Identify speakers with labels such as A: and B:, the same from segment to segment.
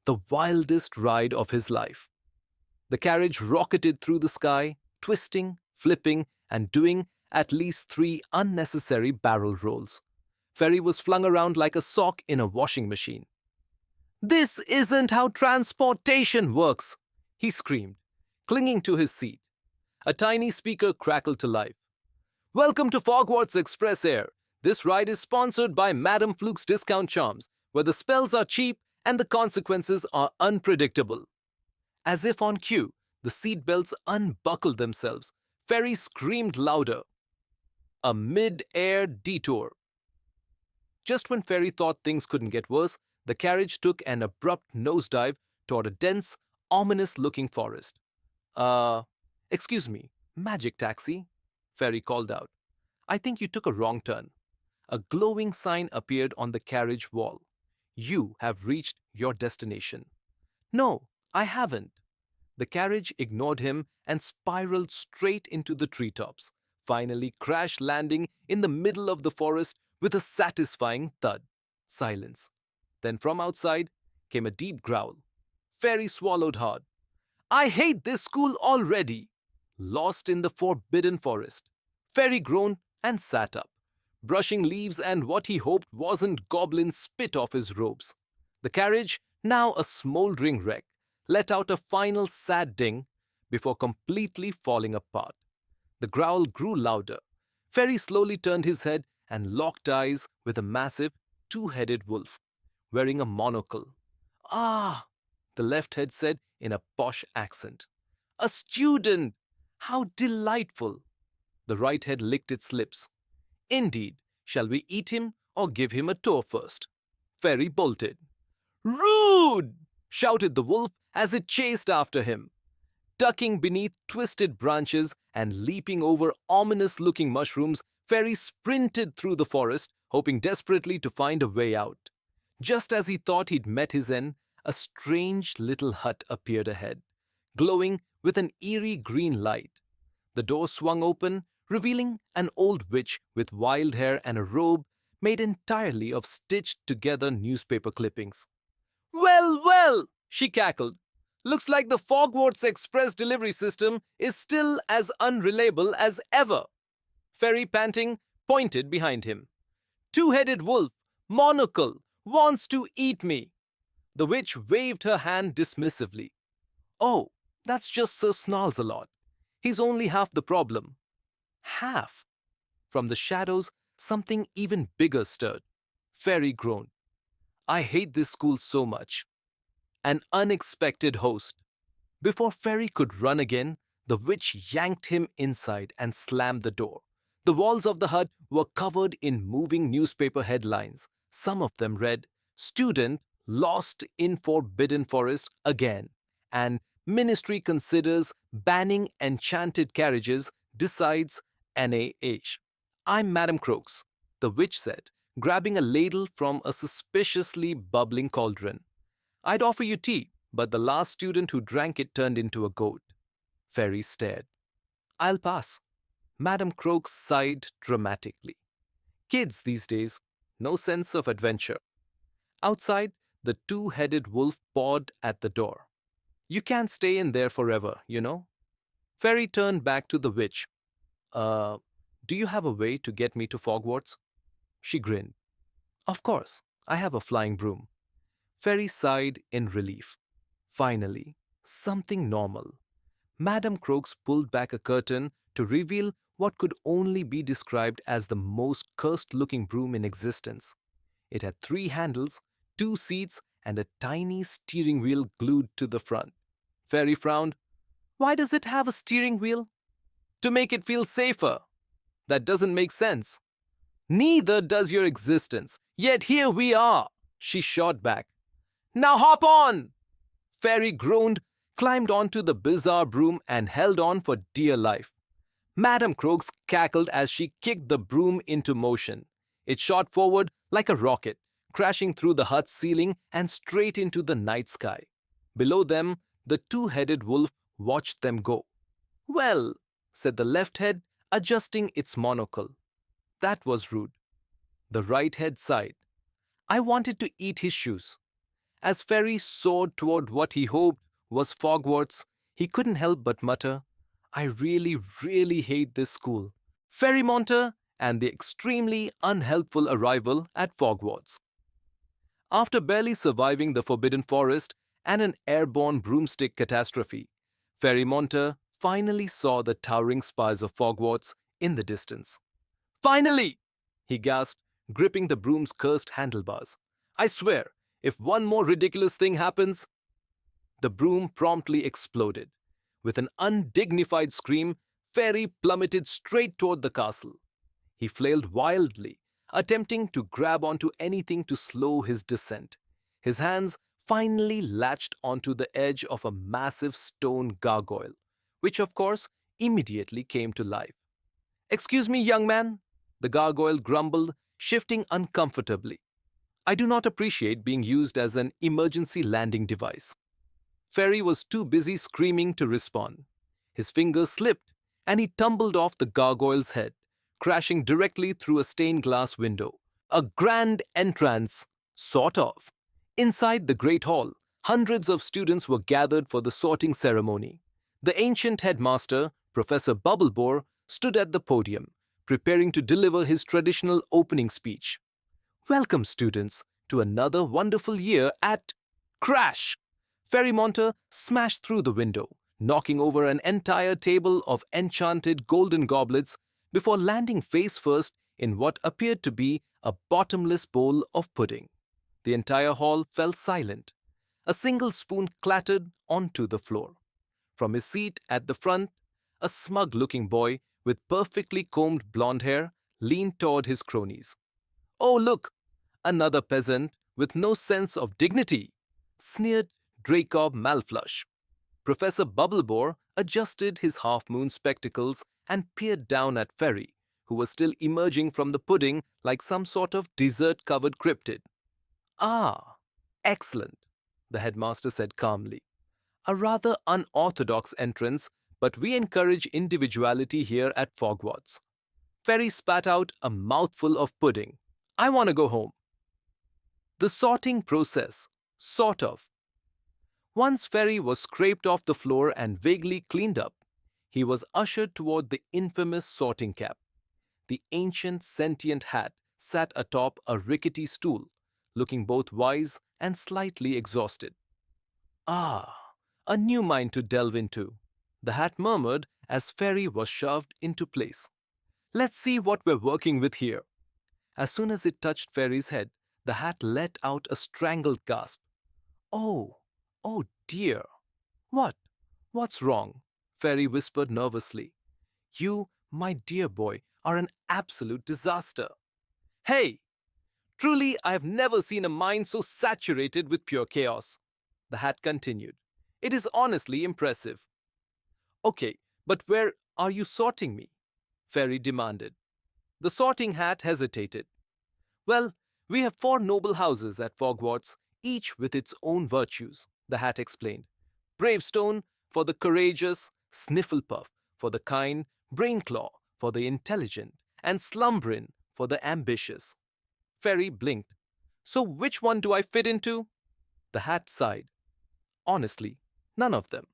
A: the wildest ride of his life. The carriage rocketed through the sky, twisting, flipping, and doing at least 3 unnecessary barrel rolls. Ferry was flung around like a sock in a washing machine. "This isn't how transportation works!" he screamed, clinging to his seat. A tiny speaker crackled to life. "Welcome to Foggwarts Express Air. This ride is sponsored by Madame Fluke's Discount Charms, where the spells are cheap and the consequences are unpredictable." As if on cue, the seat belts unbuckled themselves. Ferry screamed louder. A mid-air detour. Just when Ferry thought things couldn't get worse, the carriage took an abrupt nosedive toward a dense, ominous-looking forest. Excuse me, magic taxi," Ferry called out. "I think you took a wrong turn." A glowing sign appeared on the carriage wall. "You have reached your destination." "No, I haven't." The carriage ignored him and spiraled straight into the treetops, finally crash landing in the middle of the forest with a satisfying thud. Silence. Then from outside came a deep growl. Ferry swallowed hard. "I hate this school already." Lost in the forbidden forest, Ferry groaned and sat up, brushing leaves and what he hoped wasn't goblin spit off his robes. The carriage, now a smoldering wreck, let out a final sad ding before completely falling apart. The growl grew louder. Ferry slowly turned his head and locked eyes with a massive, two-headed wolf, wearing a monocle. "Ah," the left head said in a posh accent. "A student! How delightful!" The right head licked its lips. "Indeed, shall we eat him or give him a tour first?" Ferry bolted. "Rude!" shouted the wolf as it chased after him. Ducking beneath twisted branches and leaping over ominous-looking mushrooms, Ferry sprinted through the forest, hoping desperately to find a way out. Just as he thought he'd met his end, a strange little hut appeared ahead, glowing with an eerie green light. The door swung open, revealing an old witch with wild hair and a robe made entirely of stitched-together newspaper clippings. "Well, well," she cackled. "Looks like the Foggwarts Express delivery system is still as unreliable as ever." Ferry, panting, pointed behind him. "Two-headed wolf, monocle, wants to eat me." The witch waved her hand dismissively. "Oh, that's just Sir Snarls-a-lot. He's only half the problem." "Half?" From the shadows, something even bigger stirred. Ferry groaned. "I hate this school so much." An unexpected host. Before Ferry could run again, the witch yanked him inside and slammed the door. The walls of the hut were covered in moving newspaper headlines. Some of them read, "Student lost in Forbidden Forest again," and "Ministry considers banning enchanted carriages, decides NAH." "I'm Madam Croaks," the witch said, grabbing a ladle from a suspiciously bubbling cauldron. "I'd offer you tea, but the last student who drank it turned into a goat." Ferry stared. "I'll pass." Madam Croaks sighed dramatically. Kids these days, no sense of adventure. Outside, the two-headed wolf pawed at the door. "You can't stay in there forever, you know." Ferry turned back to the witch. Do you have a way to get me to Foggwarts?" She grinned. "Of course, I have a flying broom." Ferry sighed in relief. Finally, something normal. Madam Croaks pulled back a curtain to reveal what could only be described as the most cursed-looking broom in existence. It had 3 handles, 2 seats, and a tiny steering wheel glued to the front. Ferry frowned. "Why does it have a steering wheel?" "To make it feel safer." "That doesn't make sense." "Neither does your existence. Yet here we are," she shot back. "Now hop on!" Ferry groaned, climbed onto the bizarre broom, and held on for dear life. Madam Croaks cackled as she kicked the broom into motion. It shot forward like a rocket, crashing through the hut's ceiling and straight into the night sky. Below them, the two-headed wolf watched them go. "Well," said the left head, adjusting its monocle. "That was rude." The right head sighed. "I wanted to eat his shoes." As Ferry soared toward what he hoped was Foggwarts, he couldn't help but mutter, I really, really hate this school. Ferry Montter and the extremely unhelpful arrival at Foggwarts. After barely surviving the Forbidden Forest and an airborne broomstick catastrophe, Ferry Monter finally saw the towering spires of Foggwarts in the distance. Finally! He gasped, gripping the broom's cursed handlebars. I swear, if one more ridiculous thing happens... The broom promptly exploded. With an undignified scream, Ferry plummeted straight toward the castle. He flailed wildly, attempting to grab onto anything to slow his descent. His hands finally latched onto the edge of a massive stone gargoyle, which of course immediately came to life. Excuse me, young man, the gargoyle grumbled, shifting uncomfortably. I do not appreciate being used as an emergency landing device. Ferry was too busy screaming to respond. His fingers slipped, and he tumbled off the gargoyle's head, crashing directly through a stained glass window. A grand entrance, sort of. Inside the Great Hall, hundreds of students were gathered for the sorting ceremony. The ancient headmaster, Professor Bubblebore, stood at the podium, preparing to deliver his traditional opening speech. Welcome, students, to another wonderful year at... Crash! Ferry Monter smashed through the window, knocking over an entire table of enchanted golden goblets before landing face first in what appeared to be a bottomless bowl of pudding. The entire hall fell silent. A single spoon clattered onto the floor. From his seat at the front, a smug-looking boy with perfectly combed blonde hair leaned toward his cronies. Oh, look! Another peasant with no sense of dignity, sneered Dracob Malflush. Professor Bubblebore adjusted his half-moon spectacles and peered down at Ferry, who was still emerging from the pudding like some sort of dessert-covered cryptid. Ah, excellent, the headmaster said calmly. A rather unorthodox entrance, but we encourage individuality here at Foggwarts. Ferry spat out a mouthful of pudding. I want to go home. The sorting process, sort of. Once Ferry was scraped off the floor and vaguely cleaned up, he was ushered toward the infamous sorting cap. The ancient sentient hat sat atop a rickety stool, looking both wise and slightly exhausted. Ah, a new mind to delve into, the hat murmured as Ferry was shoved into place. Let's see what we're working with here. As soon as it touched Ferry's head, the hat let out a strangled gasp. Oh, oh dear. What? What's wrong? Ferry whispered nervously. You, my dear boy, are an absolute disaster. Hey! Truly, I have never seen a mind so saturated with pure chaos. The hat continued. It is honestly impressive. Okay, but where are you sorting me? Ferry demanded. The sorting hat hesitated. Well, we have 4 noble houses at Foggwarts, each with its own virtues, the hat explained. Bravestone for the courageous, Snifflepuff for the kind, Brainclaw for the intelligent, and Slumbrin for the ambitious. Ferry blinked. So which one do I fit into? The hat sighed. Honestly, none of them.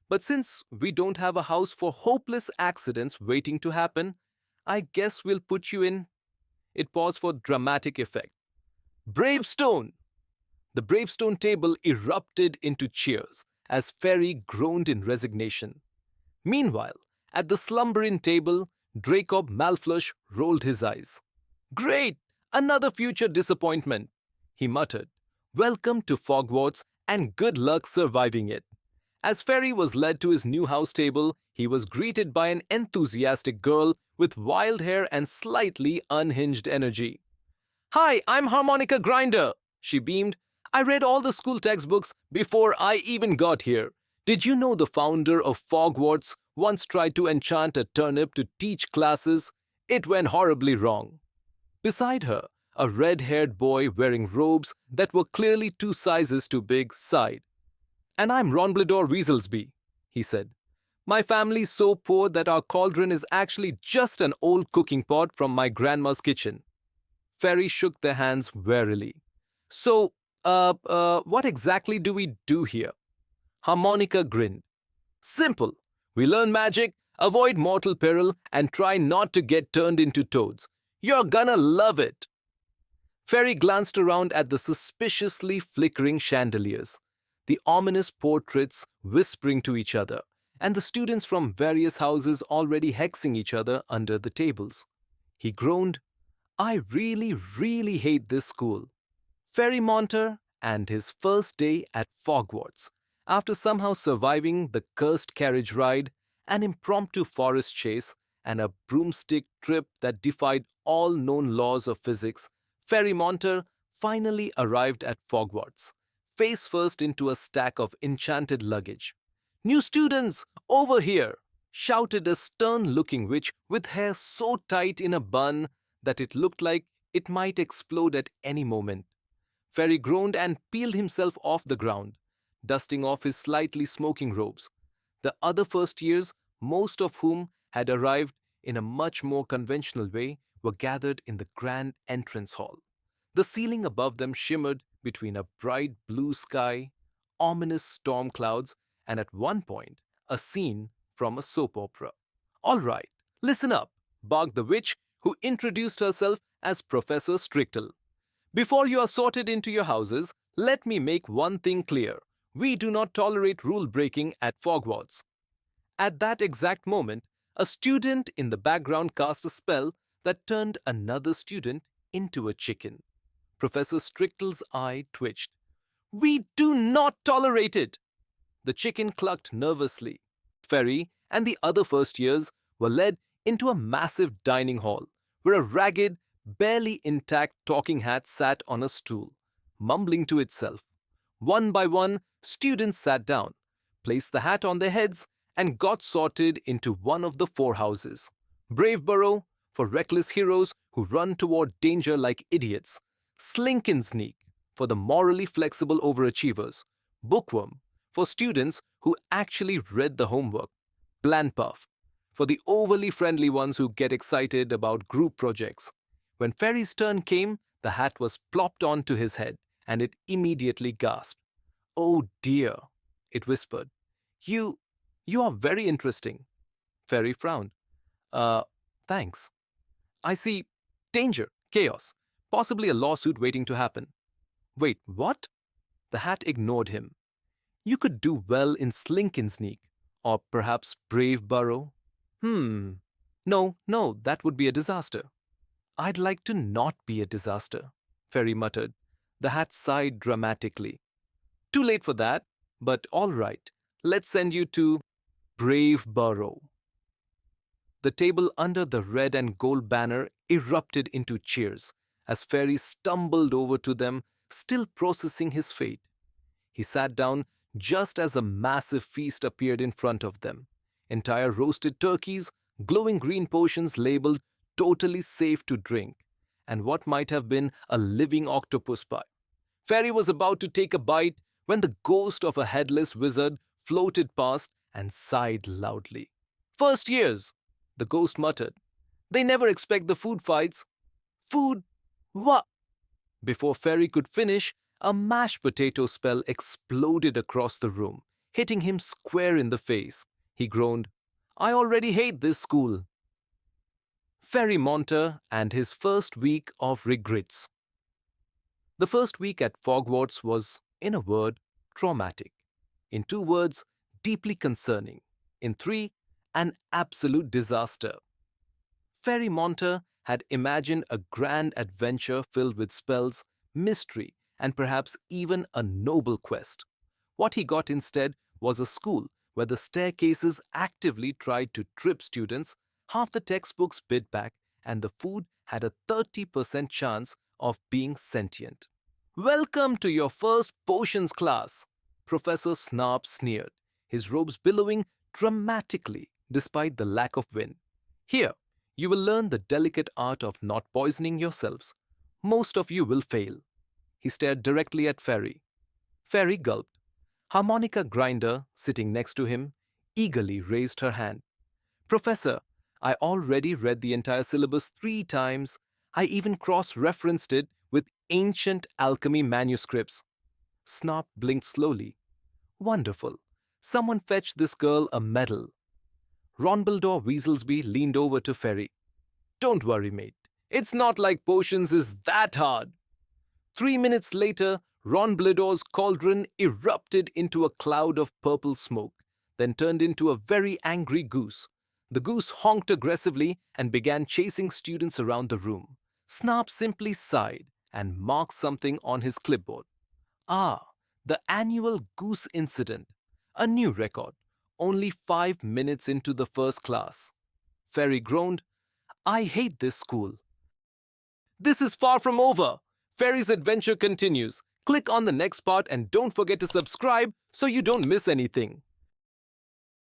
A: But since we don't have a house for hopeless accidents waiting to happen, I guess we'll put you in. It paused for dramatic effect. Bravestone! The Bravestone table erupted into cheers as Ferry groaned in resignation. Meanwhile, at the Slumberin table, Dracob Malflush rolled his eyes. Great! Another future disappointment, he muttered. Welcome to Foggwarts and good luck surviving it. As Ferry was led to his new house table, he was greeted by an enthusiastic girl with wild hair and slightly unhinged energy. Hi, I'm Harmonica Grinder, she beamed. I read all the school textbooks before I even got here. Did you know the founder of Foggwarts once tried to enchant a turnip to teach classes? It went horribly wrong. Beside her, a red-haired boy wearing robes that were clearly 2 sizes too big sighed. And I'm Ronbledore Weaslesby, he said. My family's so poor that our cauldron is actually just an old cooking pot from my grandma's kitchen. Ferry shook their hands warily. So, What exactly do we do here? Harmonica grinned. Simple. We learn magic, avoid mortal peril, and try not to get turned into toads. You're gonna love it. Ferry glanced around at the suspiciously flickering chandeliers, the ominous portraits whispering to each other, and the students from various houses already hexing each other under the tables. He groaned, I really hate this school. Ferry Monter and his first day at Foggwarts, after somehow surviving the cursed carriage ride, an impromptu forest chase, and a broomstick trip that defied all known laws of physics, Ferry Monter finally arrived at Foggwarts, face first into a stack of enchanted luggage. New students, over here! Shouted a stern-looking witch with hair so tight in a bun that it looked like it might explode at any moment. Ferry groaned and peeled himself off the ground, dusting off his slightly smoking robes. The other first years, most of whom had arrived in a much more conventional way, were gathered in the grand entrance hall. The ceiling above them shimmered between a bright blue sky, ominous storm clouds, and at one point, a scene from a soap opera. All right, listen up, barked the witch, who introduced herself as Professor Strictle. Before you are sorted into your houses, let me make one thing clear. We do not tolerate rule breaking at Foggwarts. At that exact moment, a student in the background cast a spell that turned another student into a chicken. Professor Strictle's eye twitched. We do not tolerate it! The chicken clucked nervously. Ferry and the other first years were led into a massive dining hall where a ragged, barely intact talking hat sat on a stool, mumbling to itself. One by one, students sat down, placed the hat on their heads, and got sorted into one of the four houses. Braveborough, for reckless heroes who run toward danger like idiots. Slink and Sneak, for the morally flexible overachievers. Bookworm, for students who actually read the homework. Planpuff, for the overly friendly ones who get excited about group projects. When Ferry's turn came, the hat was plopped onto his head, and it immediately gasped. Oh dear, it whispered. You are very interesting. Ferry frowned. Uh, thanks. I see danger, chaos, possibly a lawsuit waiting to happen. Wait, what? The hat ignored him. You could do well in Slink and Sneak, or perhaps Braveborough. No, that would be a disaster. I'd like to not be a disaster, Ferry muttered. The hat sighed dramatically. Too late for that, but all right. Let's send you to Braveborough. The table under the red and gold banner erupted into cheers as Ferry stumbled over to them, still processing his fate. He sat down just as a massive feast appeared in front of them. Entire roasted turkeys, glowing green potions labeled totally safe to drink, and what might have been a living octopus pie. Ferry was about to take a bite when the ghost of a headless wizard floated past and sighed loudly. First years, the ghost muttered. They never expect the food fights. Food? What? Before Ferry could finish, a mashed potato spell exploded across the room, hitting him square in the face. He groaned, I already hate this school. Ferry Montter and his first week of regrets. The first week at Foggwarts was, in a word, traumatic. In 2 words, deeply concerning. In 3, an absolute disaster. Ferry Montter had imagined a grand adventure filled with spells, mystery, and perhaps even a noble quest. What he got instead was a school where the staircases actively tried to trip students, half the textbooks bit back, and the food had a 30% chance of being sentient. Welcome to your first potions class, Professor Snarp sneered, his robes billowing dramatically despite the lack of wind. Here, you will learn the delicate art of not poisoning yourselves. Most of you will fail. He stared directly at Ferry. Ferry gulped. Harmonica Grinder, sitting next to him, eagerly raised her hand. Professor, I already read the entire syllabus 3 times. I even cross-referenced it with ancient alchemy manuscripts. Snap blinked slowly. Wonderful. Someone fetched this girl a medal. Ronbledore Weaslesby leaned over to Ferry. Don't worry, mate. It's not like potions is that hard. 3 minutes later, Ronbledore's cauldron erupted into a cloud of purple smoke, then turned into a very angry goose. The goose honked aggressively and began chasing students around the room. Snap simply sighed and marked something on his clipboard. Ah, the annual goose incident. A new record. Only 5 minutes into the first class. Ferry groaned, I hate this school. This is far from over. Ferry's adventure continues. Click on the next part and don't forget to subscribe so you don't miss anything.